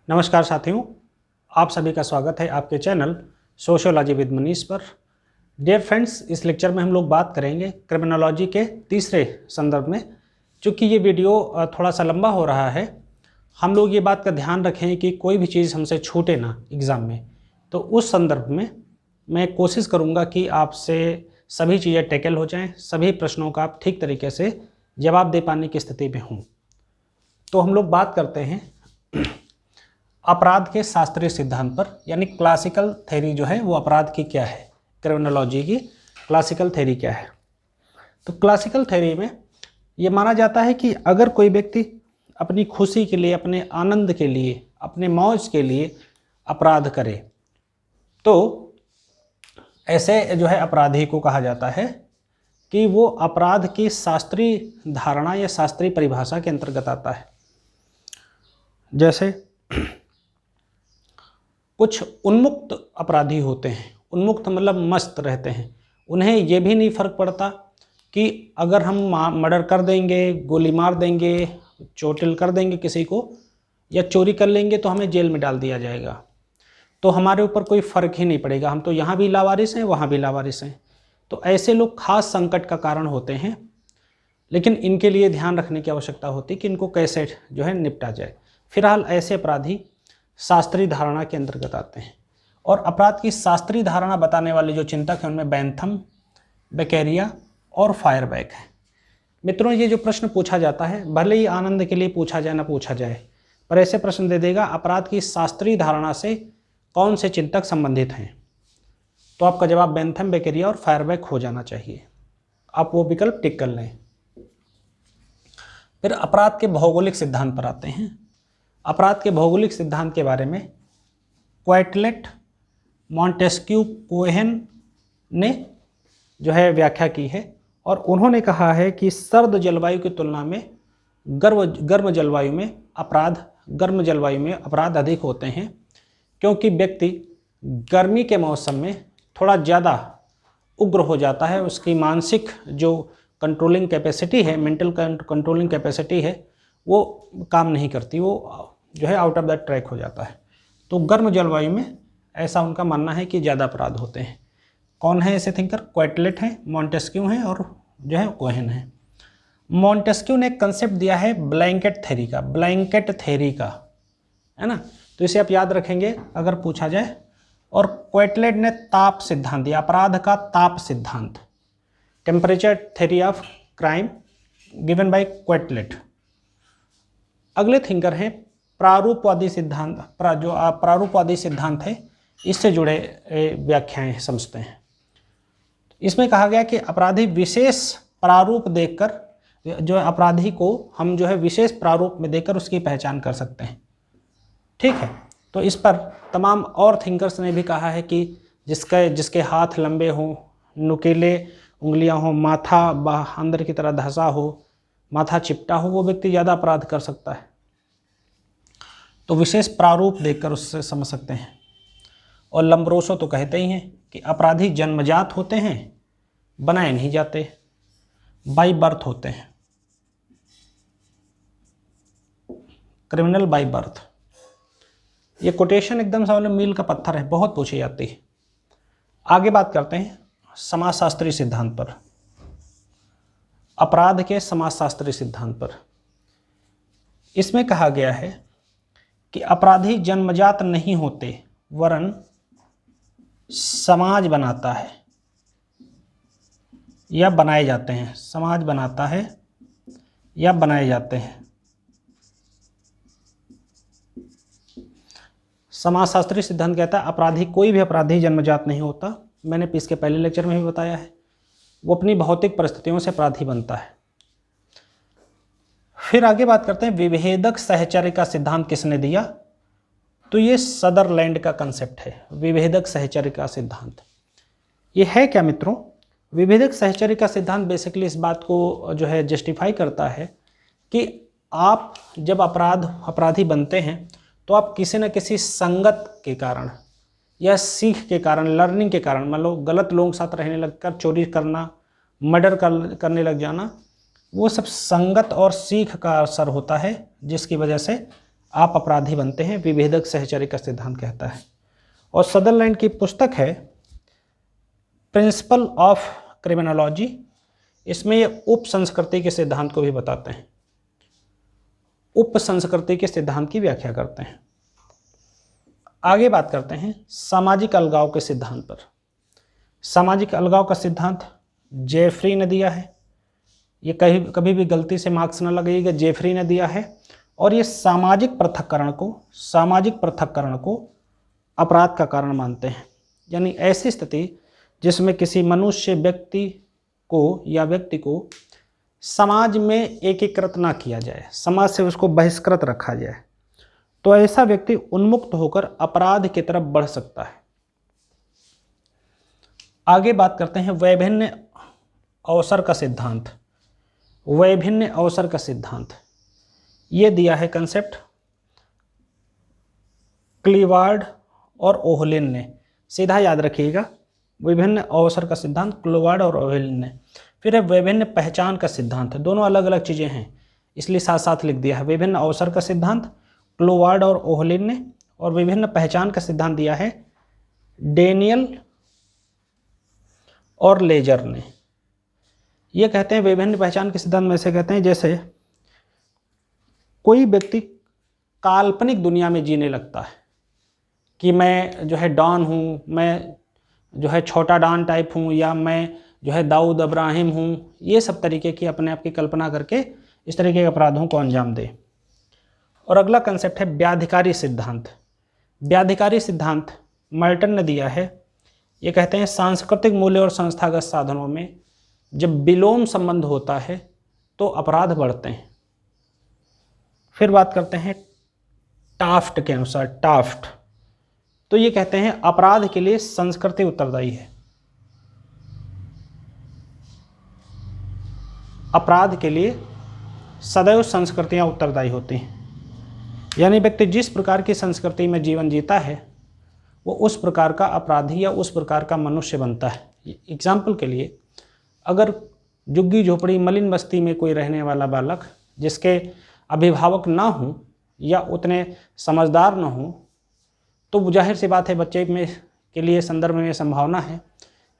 नमस्कार साथियों, आप सभी का स्वागत है आपके चैनल सोशियोलॉजी विद मनीष पर। डियर फ्रेंड्स, इस लेक्चर में हम लोग बात करेंगे क्रिमिनोलॉजी के तीसरे संदर्भ में। चूँकि ये वीडियो थोड़ा सा लंबा हो रहा है, हम लोग ये बात का ध्यान रखें कि कोई भी चीज़ हमसे छूटे ना एग्ज़ाम में। तो उस संदर्भ में मैं कोशिश करूँगा कि आपसे सभी चीज़ें टैकल हो जाएँ, सभी प्रश्नों का आप ठीक तरीके से जवाब दे पाने की स्थिति में हों। तो हम लोग बात करते हैं अपराध के शास्त्रीय सिद्धांत पर, यानी क्लासिकल थ्योरी जो है वो अपराध की क्या है, क्रिमिनोलॉजी की क्लासिकल थ्योरी क्या है। तो क्लासिकल थ्योरी में ये माना जाता है कि अगर कोई व्यक्ति अपनी खुशी के लिए, अपने आनंद के लिए, अपने मौज के लिए अपराध करे तो ऐसे जो है अपराधी को कहा जाता है कि वो अपराध की शास्त्रीय धारणा या शास्त्रीय परिभाषा के अंतर्गत आता है। जैसे कुछ उन्मुक्त अपराधी होते हैं, उन्मुक्त मतलब मस्त रहते हैं, उन्हें ये भी नहीं फर्क पड़ता कि अगर हम मर्डर कर देंगे, गोली मार देंगे, चोटिल कर देंगे किसी को या चोरी कर लेंगे तो हमें जेल में डाल दिया जाएगा, तो हमारे ऊपर कोई फ़र्क ही नहीं पड़ेगा, हम तो यहाँ भी लावारिस हैं वहाँ भी लावारिस हैं। तो ऐसे लोग खास संकट का कारण होते हैं, लेकिन इनके लिए ध्यान रखने की आवश्यकता होती है कि इनको कैसे जो है निपटा जाए। फिलहाल ऐसे अपराधी शास्त्रीय धारणा के अंतर्गत आते हैं। और अपराध की शास्त्रीय धारणा बताने वाले जो चिंतक हैं उनमें बेंथम, बेकेरिया और फायरबैक है। मित्रों, ये जो प्रश्न पूछा जाता है, भले ही आनंद के लिए पूछा जाए ना पूछा जाए, पर ऐसे प्रश्न दे देगा अपराध की शास्त्रीय धारणा से कौन से चिंतक संबंधित हैं, तो आपका जवाब बेंथम, बेकेरिया और फायरबैक हो जाना चाहिए। आप वो विकल्प टिक कर लें। फिर अपराध के भौगोलिक सिद्धांत पर आते हैं। अपराध के भौगोलिक सिद्धांत के बारे में क्वाइटलेट, मॉन्टेस्क्यू, कोहेन ने जो है व्याख्या की है और उन्होंने कहा है कि सर्द जलवायु की तुलना में गर्म जलवायु में अपराध अधिक होते हैं, क्योंकि व्यक्ति गर्मी के मौसम में थोड़ा ज़्यादा उग्र हो जाता है, उसकी मानसिक जो कंट्रोलिंग कैपेसिटी है, मेंटल कंट्रोलिंग कैपेसिटी है, वो काम नहीं करती, वो जो है आउट ऑफ द ट्रैक हो जाता है। तो गर्म जलवायु में ऐसा उनका मानना है कि ज़्यादा अपराध होते हैं। कौन है ऐसे थिंकर? क्वाइटलेट हैं, मॉन्टेस्क्यू हैं और जो है कोहेन है। मॉन्टेस्क्यू ने एक कंसेप्ट दिया है ब्लैंकेट थ्योरी का, है ना, तो इसे आप याद रखेंगे अगर पूछा जाए। और क्वाइटलेट ने ताप सिद्धांत दिया, अपराध का ताप सिद्धांत, temperature theory of crime given by Quetelet. अगले थिंकर हैं प्रारूपवादी सिद्धांत, जो प्रारूपवादी सिद्धांत है इससे जुड़े व्याख्याएं समझते हैं। इसमें कहा गया कि अपराधी विशेष प्रारूप देखकर, जो अपराधी को हम जो है विशेष प्रारूप में देखकर उसकी पहचान कर सकते हैं। ठीक है, तो इस पर तमाम और थिंकर्स ने भी कहा है कि जिसके हाथ लंबे हों, नुकीले उंगलियां हों, माथा अंदर की तरह धंसा हो, माथा चिपटा हो, वो व्यक्ति ज़्यादा अपराध कर सकता है। तो विशेष प्रारूप देखकर उससे समझ सकते हैं। और लम्ब्रोसो तो कहते ही हैं कि अपराधी जन्मजात होते हैं, बनाए नहीं जाते, बाई बर्थ होते हैं, क्रिमिनल बाई बर्थ। ये कोटेशन एकदम से मील का पत्थर है, बहुत पूछी जाती है। आगे बात करते हैं समाजशास्त्रीय सिद्धांत पर, अपराध के समाजशास्त्रीय सिद्धांत पर। इसमें कहा गया है कि अपराधी जन्मजात नहीं होते वरन समाज बनाता है या बनाए जाते हैं, समाज बनाता है या बनाए जाते हैं। समाजशास्त्रीय सिद्धांत कहता है कोई भी अपराधी जन्मजात नहीं होता, मैंने इसके पहले लेक्चर में भी बताया है, वो अपनी भौतिक परिस्थितियों से अपराधी बनता है। फिर आगे बात करते हैं विभेदक सहचर्य का सिद्धांत किसने दिया, तो ये सदरलैंड का कंसेप्ट है, विभेदक सहचर्य का सिद्धांत। ये है क्या मित्रों? विभेदक सहचर्य का सिद्धांत बेसिकली इस बात को जो है जस्टिफाई करता है कि आप जब अपराधी बनते हैं तो आप किसी न किसी संगत के कारण या सीख के कारण, लर्निंग के कारण, मान लो गलत लोगों के साथ रहने लगकर चोरी करना, मर्डर करने लग जाना, वो सब संगत और सीख का असर होता है, जिसकी वजह से आप अपराधी बनते हैं, विभेदक सहचर्य का सिद्धांत कहता है। और सदरलैंड की पुस्तक है प्रिंसिपल ऑफ क्रिमिनोलॉजी, इसमें ये उप संस्कृति के सिद्धांत को भी बताते हैं, उप संस्कृति के सिद्धांत की व्याख्या करते हैं। आगे बात करते हैं सामाजिक अलगाव के सिद्धांत पर। सामाजिक अलगाव का सिद्धांत जेफरी ने दिया है, ये कभी भी गलती से मार्क्स न लगाइएगा, जेफरी ने दिया है। और ये सामाजिक पृथक्करण को अपराध का कारण मानते हैं, यानी ऐसी स्थिति जिसमें किसी मनुष्य व्यक्ति को समाज में एकीकृत ना किया जाए, समाज से उसको बहिष्कृत रखा जाए, तो ऐसा व्यक्ति उन्मुक्त होकर अपराध की तरफ बढ़ सकता है। आगे बात करते हैं वैभिन्न अवसर का सिद्धांत। वैभिन्न अवसर का सिद्धांत ये दिया है कंसेप्ट क्लीवार्ड और ओहलिन ने, सीधा याद रखिएगा, विभिन्न अवसर का सिद्धांत क्लीवार्ड और ओहलिन ने। फिर है विभिन्न पहचान का सिद्धांत, दोनों अलग अलग चीज़ें हैं इसलिए साथ साथ लिख दिया है। विभिन्न अवसर का सिद्धांत क्लीवार्ड और ओहलिन ने, और विभिन्न पहचान का सिद्धांत दिया है डेनियल और लेजर ने। ये कहते हैं विभिन्न पहचान के सिद्धांत में से कहते हैं जैसे कोई व्यक्ति काल्पनिक दुनिया में जीने लगता है कि मैं जो है डॉन हूँ, मैं जो है छोटा डॉन टाइप हूँ, या मैं जो है दाऊद अब्राहिम हूँ, ये सब तरीके की अपने आप की कल्पना करके इस तरीके के अपराधों को अंजाम दे। और अगला कंसेप्ट है व्याधिकारी सिद्धांत। व्याधिकारी सिद्धांत मर्टन ने दिया है। ये कहते हैं सांस्कृतिक मूल्य और संस्थागत साधनों में जब विलोम संबंध होता है तो अपराध बढ़ते हैं। फिर बात करते हैं टाफ्ट के अनुसार। टाफ्ट तो ये कहते हैं अपराध के लिए संस्कृति उत्तरदायी है। अपराध के लिए सदैव संस्कृतियां उत्तरदायी होती हैं, यानी व्यक्ति जिस प्रकार की संस्कृति में जीवन जीता है वो उस प्रकार का अपराधी या उस प्रकार का मनुष्य बनता है। एग्जाम्पल के लिए, अगर झुग्गी झोपड़ी मलिन बस्ती में कोई रहने वाला बालक जिसके अभिभावक ना हों या उतने समझदार न हों, तो जाहिर सी बात है बच्चे में के लिए संदर्भ में संभावना है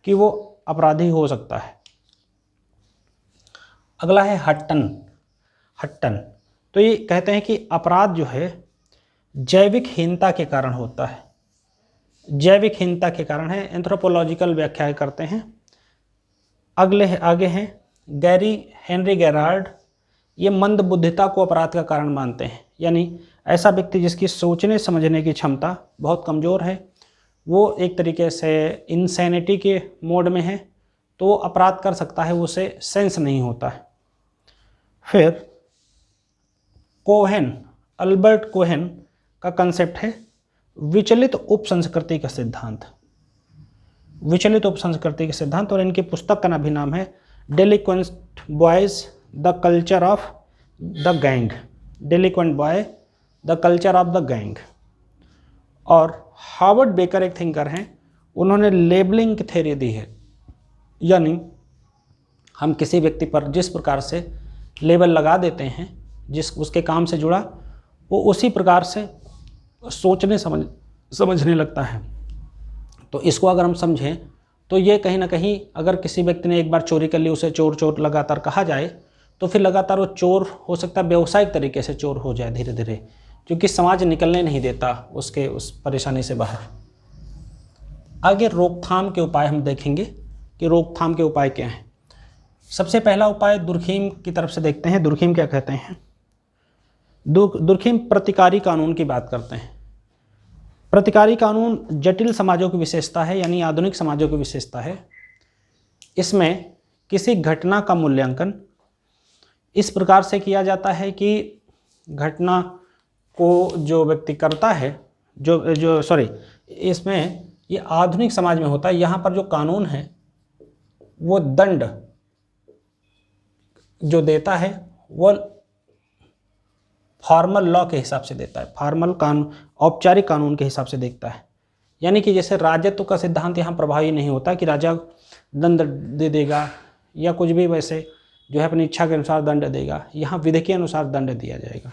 कि वो अपराधी हो सकता है। अगला है हट्टन तो ये कहते हैं कि अपराध जो है जैविक हीनता के कारण होता है, जैविक हीनता के कारण है। एंथ्रोपोलॉजिकल व्याख्या करते हैं। आगे हैं हेनरी गेरार्ड। ये मंदबुद्धिता को अपराध का कारण मानते हैं, यानी ऐसा व्यक्ति जिसकी सोचने समझने की क्षमता बहुत कमज़ोर है, वो एक तरीके से इंसैनिटी के मोड में है, तो वो अपराध कर सकता है, उसे सेंस नहीं होता है। फिर अल्बर्ट कोहेन का कंसेप्ट है विचलित उपसंस्कृति का सिद्धांत। विचलित उपसंस्कृति के सिद्धांत, और इनकी पुस्तक का भी नाम है delinquent boys the culture of the gang. Delinquent boy the culture of the gang. और हार्वर्ड बेकर एक थिंकर हैं, उन्होंने लेबलिंग की थ्योरी दी है, यानी हम किसी व्यक्ति पर जिस प्रकार से लेबल लगा देते हैं जिस उसके काम से जुड़ा, वो उसी प्रकार से सोचने समझने लगता है। तो इसको अगर हम समझें तो ये कहीं ना कहीं, अगर किसी व्यक्ति ने एक बार चोरी कर ली, उसे चोर चोर लगातार कहा जाए, तो फिर लगातार वो चोर हो सकता है, व्यावसायिक तरीके से चोर हो जाए धीरे धीरे, क्योंकि समाज निकलने नहीं देता उसके उस परेशानी से बाहर। आगे रोकथाम के उपाय हम देखेंगे कि रोकथाम के उपाय क्या हैं। सबसे पहला उपाय दुर्खीम की तरफ से देखते हैं। दुर्खीम क्या कहते हैं? दुर्खीम प्रतिकारी कानून की बात करते हैं। प्रतिकारी कानून जटिल समाजों की विशेषता है, यानी आधुनिक समाजों की विशेषता है। इसमें किसी घटना का मूल्यांकन इस प्रकार से किया जाता है कि घटना को जो व्यक्ति करता है, इसमें ये आधुनिक समाज में होता है। यहाँ पर जो कानून है वो दंड जो देता है वो फॉर्मल लॉ के हिसाब से देता है, फॉर्मल कानून, औपचारिक कानून के हिसाब से देखता है। यानी कि जैसे राजत्व का सिद्धांत यहाँ प्रभावी नहीं होता कि राजा दंड दे देगा या कुछ भी वैसे जो है अपनी इच्छा के अनुसार दंड देगा, यहाँ विधि के अनुसार दंड दिया जाएगा।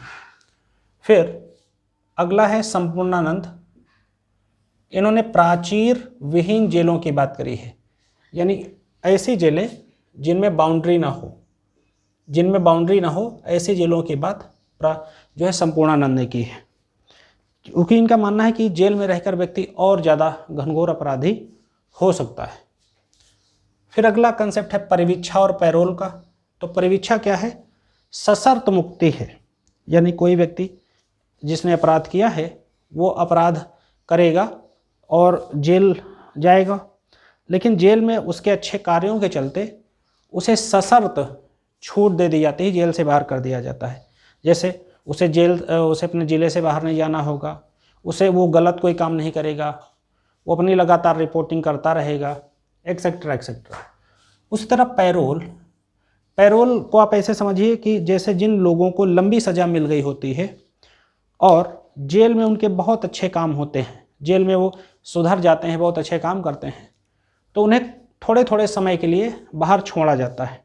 फिर अगला है संपूर्णानंद। इन्होंने प्राचीर विहीन जेलों की बात करी है, यानी ऐसी जेलें जिनमें बाउंड्री ना हो, ऐसी जेलों की बात जो है संपूर्णानंद ने की है, क्योंकि इनका मानना है कि जेल में रहकर व्यक्ति और ज़्यादा घनघोर अपराधी हो सकता है। फिर अगला कंसेप्ट है परिवीक्षा और पैरोल का। तो परिवीक्षा क्या है? सशर्त मुक्ति है, यानी कोई व्यक्ति जिसने अपराध किया है वो अपराध करेगा और जेल जाएगा, लेकिन जेल में उसके अच्छे कार्यों के चलते उसे सशर्त छूट दे दी जाती है, जेल से बाहर कर दिया जाता है। जैसे उसे अपने ज़िले से बाहर नहीं जाना होगा, वो गलत कोई काम नहीं करेगा, वो अपनी लगातार रिपोर्टिंग करता रहेगा, एक्सेट्रा एक्सेट्रा। उसी तरह पैरोल को आप ऐसे समझिए कि जैसे जिन लोगों को लंबी सज़ा मिल गई होती है और जेल में उनके बहुत अच्छे काम होते हैं, जेल में वो सुधर जाते हैं, बहुत अच्छे काम करते हैं, तो उन्हें थोड़े थोड़े समय के लिए बाहर छोड़ा जाता है।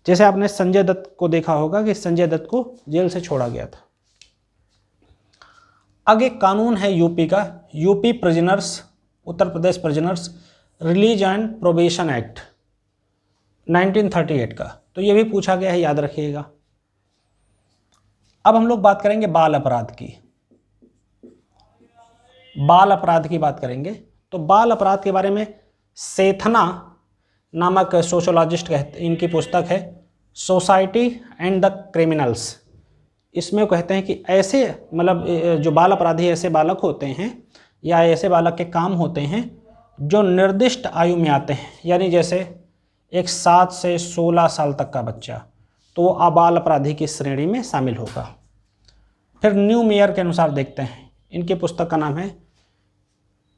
जैसे आपने संजय दत्त को देखा होगा कि संजय दत्त को जेल से छोड़ा गया था। आगे कानून है यूपी का, UP prisoners, Uttar Pradesh prisoners release and probation act 1938 का। तो ये भी पूछा गया है, याद रखिएगा। अब हम लोग बात करेंगे बाल अपराध की। बाल अपराध की बात करेंगे तो बाल अपराध के बारे में सेथना नामक सोशोलॉजिस्ट कहते, इनकी पुस्तक है सोसाइटी एंड द क्रिमिनल्स। इसमें वो कहते हैं कि ऐसे मतलब जो बाल अपराधी ऐसे बालक होते हैं या ऐसे बालक के काम होते हैं जो निर्दिष्ट आयु में आते हैं, यानी जैसे एक 7 से 16 साल तक का बच्चा, तो वो अबाल अपराधी की श्रेणी में शामिल होगा। फिर न्यू मेयर के अनुसार देखते हैं, इनकी पुस्तक का नाम है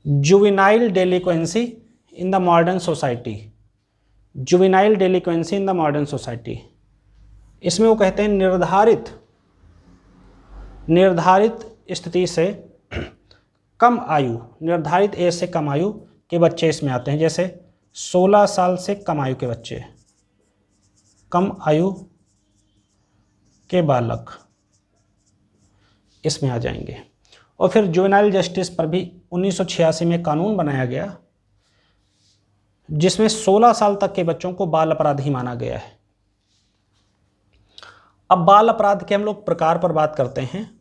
juvenile delinquency in the modern society, juvenile delinquency in the modern society. इसमें वो कहते हैं निर्धारित स्थिति से कम आयु, निर्धारित एज से कम आयु के बच्चे इसमें आते हैं, जैसे 16 साल से कम आयु के बच्चे, कम आयु के बालक इसमें आ जाएंगे। और फिर जुवेनाइल जस्टिस पर भी 1986 में कानून बनाया गया जिसमें 16 साल तक के बच्चों को बाल अपराधी माना गया है। अब बाल अपराध के हम लोग प्रकार पर बात करते हैं,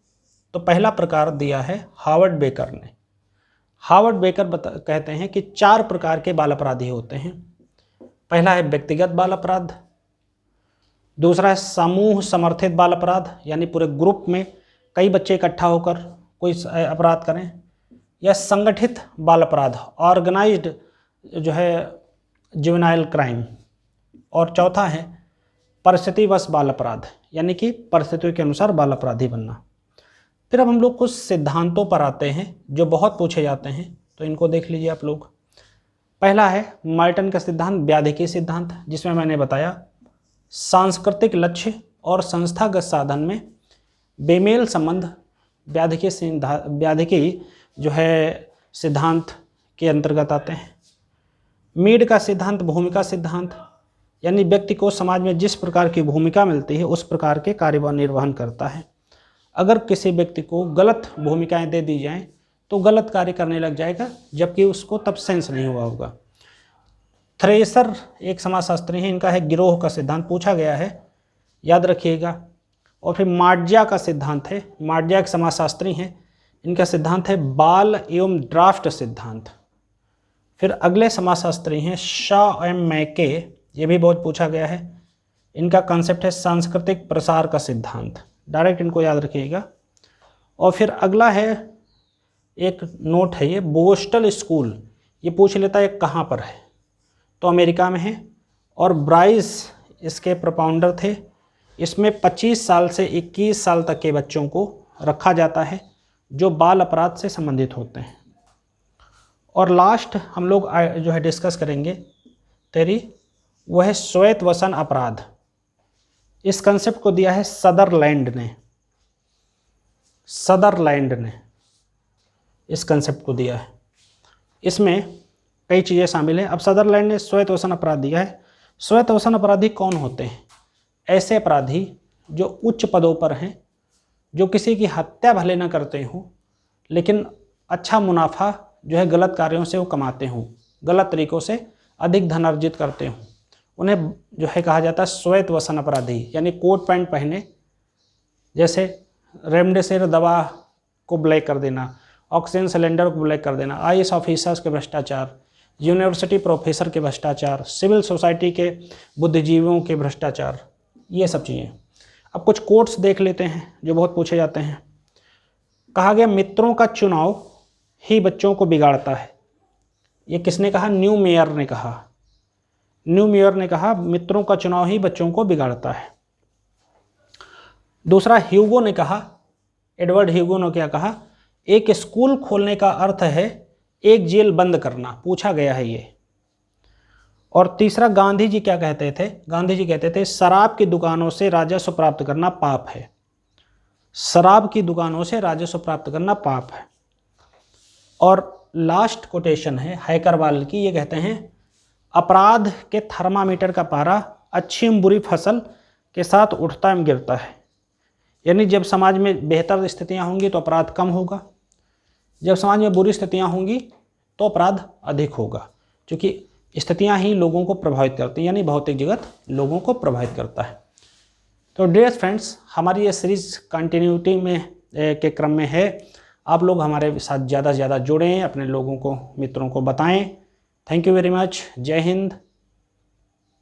तो पहला प्रकार दिया है हावर्ड बेकर ने। हावर्ड बेकर कहते हैं कि 4 प्रकार के बाल अपराधी होते हैं। पहला है व्यक्तिगत बाल अपराध, दूसरा है समूह समर्थित बाल अपराध, यानी पूरे ग्रुप में कई बच्चे इकट्ठा होकर कोई अपराध करें, या संगठित बाल अपराध, ऑर्गेनाइज्ड जो है जुवेनाइल क्राइम, और चौथा है परिस्थितिवश बाल अपराध, यानी कि परिस्थितियों के अनुसार बाल अपराधी बनना। फिर अब हम लोग कुछ सिद्धांतों पर आते हैं जो बहुत पूछे जाते हैं, तो इनको देख लीजिए आप लोग। पहला है मार्टन का सिद्धांत, व्याधिकी सिद्धांत, जिसमें मैंने बताया सांस्कृतिक लक्ष्य और संस्थागत साधन में बेमेल संबंध व्याधिकी जो है सिद्धांत के अंतर्गत आते हैं। मीड का सिद्धांत भूमिका सिद्धांत, यानी व्यक्ति को समाज में जिस प्रकार की भूमिका मिलती है उस प्रकार के कार्य निर्वहन करता है। अगर किसी व्यक्ति को गलत भूमिकाएं दे दी जाएं तो गलत कार्य करने लग जाएगा, जबकि उसको तब सेंस नहीं हुआ होगा। थ्रेसर एक समाजशास्त्री हैं, इनका है गिरोह का सिद्धांत, पूछा गया है, याद रखिएगा। और फिर मार्जिया का सिद्धांत है, मार्जिया एक समाजशास्त्री हैं, इनका सिद्धांत है बाल एवं ड्राफ्ट सिद्धांत। फिर अगले समाजशास्त्री हैं शॉ एम मैके, ये भी बहुत पूछा गया है, इनका कॉन्सेप्ट है सांस्कृतिक प्रसार का सिद्धांत, डायरेक्ट इनको याद रखिएगा। और फिर अगला है एक नोट है, ये बोस्टल स्कूल, ये पूछ लेता है कहाँ पर है, तो अमेरिका में है, और ब्राइस इसके प्रोपाउंडर थे। इसमें 25 साल से 21 साल तक के बच्चों को रखा जाता है जो बाल अपराध से संबंधित होते हैं। और लास्ट हम लोग जो है डिस्कस करेंगे तेरी, वह है श्वेत वसन अपराध। इस कंसेप्ट को दिया है सदरलैंड ने इस कंसेप्ट को दिया है। इसमें कई चीज़ें शामिल हैं। अब सदरलैंड ने श्वेत वसन अपराध दिया है। श्वेत वसन अपराधी कौन होते हैं? ऐसे अपराधी जो उच्च पदों पर हैं जो किसी की हत्या भले न करते हों, लेकिन अच्छा मुनाफा जो है गलत कार्यों से वो कमाते हों, गलत तरीक़ों से अधिक धन अर्जित करते हों, उन्हें जो है कहा जाता है श्वेत वसन अपराधी। यानी कोट पैंट पहने, जैसे रेमडेसिविर दवा को ब्लैक कर देना, ऑक्सीजन सिलेंडर को ब्लैक कर देना, IAS ऑफिसर्स के भ्रष्टाचार, यूनिवर्सिटी प्रोफेसर के भ्रष्टाचार, सिविल सोसाइटी के बुद्धिजीवियों के भ्रष्टाचार, ये सब चीज़ें। अब कुछ कोट्स देख लेते हैं जो बहुत पूछे जाते हैं। कहा गया मित्रों का चुनाव ही बच्चों को बिगाड़ता है। ये किसने कहा? न्यू मेयर ने कहा। न्यू मेयर ने कहा मित्रों का चुनाव ही बच्चों को बिगाड़ता है। दूसरा ह्यूगो ने कहा, एडवर्ड ह्यूगो ने क्या कहा? एक स्कूल खोलने का अर्थ है एक जेल बंद करना। पूछा गया है ये। और तीसरा गांधी जी क्या कहते थे? गांधी जी कहते थे शराब की दुकानों से राजस्व प्राप्त करना पाप है। शराब की दुकानों से राजस्व प्राप्त करना पाप है। और लास्ट कोटेशन है हैकरवाल की, ये कहते हैं अपराध के थर्मामीटर का पारा अच्छी एवं बुरी फसल के साथ उठता एवं गिरता है। यानी जब समाज में बेहतर स्थितियां होंगी तो अपराध कम होगा, जब समाज में बुरी स्थितियां होंगी तो अपराध अधिक होगा, क्योंकि स्थितियां ही लोगों को प्रभावित करती हैं, यानी भौतिक जगत लोगों को प्रभावित करता है। तो डियर फ्रेंड्स, हमारी ये सीरीज़ कंटिन्यूटी में के क्रम में है। आप लोग हमारे साथ ज़्यादा से ज़्यादा जुड़ें, अपने लोगों को, मित्रों को बताएं। Thank you very much. जय हिंद।